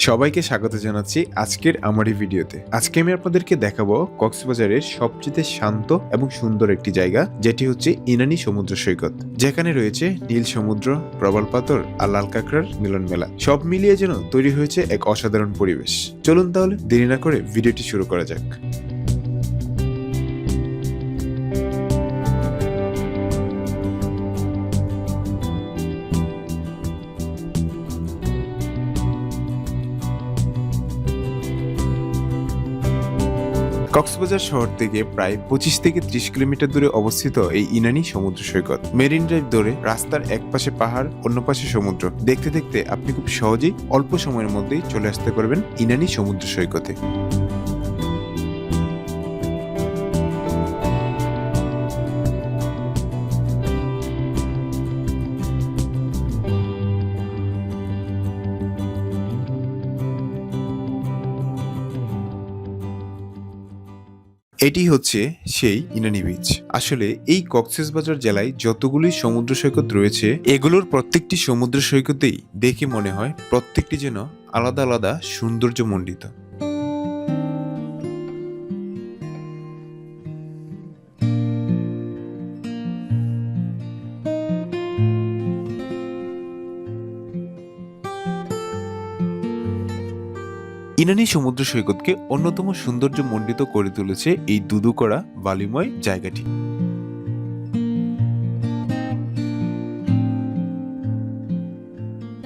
সবাইকে স্বাগত জানাচ্ছি আজকের আমার এই ভিডিওতে। আজকে আমি আপনাদেরকে দেখাবো কক্সবাজারের সবচেয়ে শান্ত এবং সুন্দর একটি জায়গা, যেটি হচ্ছে ইনানি সমুদ্র সৈকত, যেখানে রয়েছে নীল সমুদ্র, প্রবাল পাথর আর লাল কাঁকড়ার মিলন মেলা। সব মিলিয়ে যেন তৈরি হয়েছে এক অসাধারণ পরিবেশ। চলুন তাহলে দেরি না করে ভিডিওটি শুরু করা যাক। কক্সবাজার শহর থেকে প্রায় 25 থেকে 30 কিলোমিটার দূরে অবস্থিত এই ইনানি সমুদ্র সৈকত। মেরিন ড্রাইভ ধরে রাস্তার এক পাশে পাহাড়, অন্য পাশে সমুদ্র। দেখতে দেখতে আপনি খুব সহজেই অল্প সময়ের মধ্যেই চলে আসতে পারবেন ইনানি সমুদ্র সৈকতে। এটি হচ্ছে সেই ইনানি বিচ। আসলে এই কক্সবাজার জেলায় যতগুলি সমুদ্র সৈকত রয়েছে, এগুলোর প্রত্যেকটি সমুদ্র সৈকতেই দেখে মনে হয় প্রত্যেকটি যেন আলাদা আলাদা সৌন্দর্য মণ্ডিত। ইনানি সমুদ্র সৈকতকে অন্যতম সৌন্দর্য মণ্ডিত করে তুলেছে এই দুদু করা বালিময় জায়গাটি।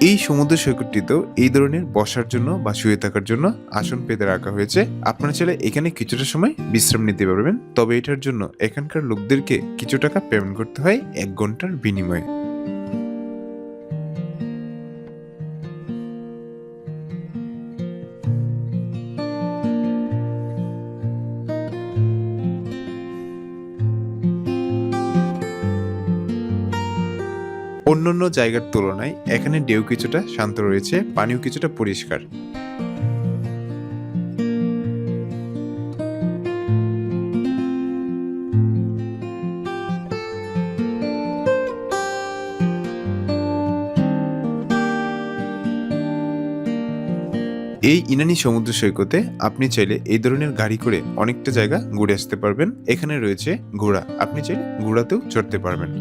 এই সমুদ্র সৈকতটিতেও এই ধরনের বসার জন্য বা শুয়ে থাকার জন্য আসন পেতে রাখা হয়েছে। আপনারা চাইলে এখানে কিছুটা সময় বিশ্রাম নিতে পারবেন, তবে এটার জন্য এখানকার লোকদেরকে কিছু টাকা পেমেন্ট করতে হয় 1 ঘন্টার বিনিময়ে। অন্যান্য জায়গার তুলনায় এখানে ঢেউ কিছুটা শান্ত রয়েছে, পানিও কিছুটা পরিষ্কার। এই ইনানি সমুদ্র সৈকতে আপনি চাইলে এই ধরনের গাড়ি করে অনেকটা জায়গা ঘুরে আসতে পারবেন। এখানে রয়েছে ঘোড়া, আপনি চাইলে ঘোড়াতেও চড়তে পারবেন।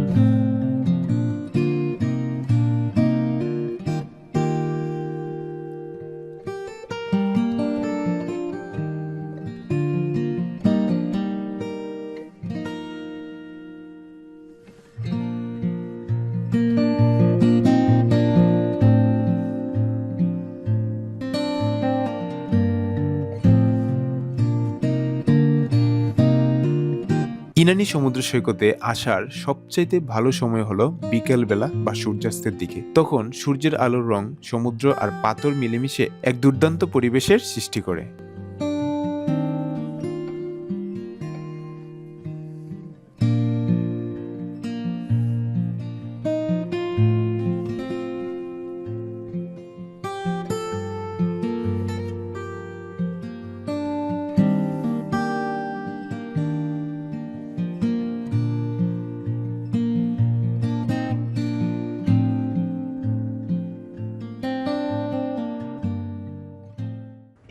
ইনানি সমুদ্র সৈকতে আসার সবচাইতে ভালো সময় হলো বিকেল বেলা বা সূর্যাস্তের দিকে। তখন সূর্যের আলোর রং সমুদ্র আর পাথর মিলেমিশে এক দুর্দান্ত পরিবেশের সৃষ্টি করে।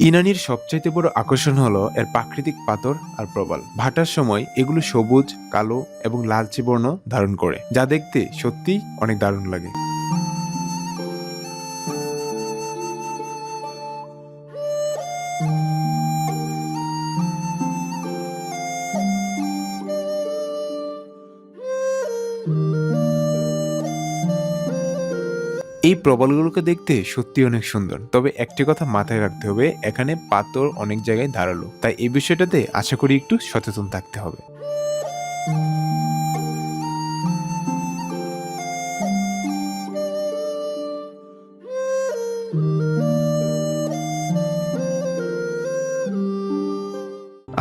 ইনানির সবচাইতে বড় আকর্ষণ হলো এর প্রাকৃতিক পাথর আর প্রবাল। ভাটার সময় এগুলো সবুজ, কালো এবং লালচে বর্ণ ধারণ করে, যা দেখতে সত্যিই অনেক দারুণ লাগে। এই প্রবালগুলোকে দেখতে সত্যি অনেক সুন্দর, তবে একটি কথা মাথায় রাখতে হবে, এখানে পাথর অনেক জায়গায় ধারালো, তাই এই বিষয়টাতে আশা করি একটু সচেতন থাকতে হবে।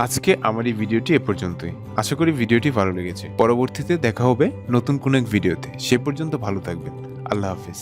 আজকে আমার এই ভিডিওটি এ পর্যন্তই। আশা করি ভিডিওটি ভালো লেগেছে। পরবর্তীতে দেখা হবে নতুন কোনো এক ভিডিওতে। সে পর্যন্ত ভালো থাকবেন। আল্লাহ হাফেজ।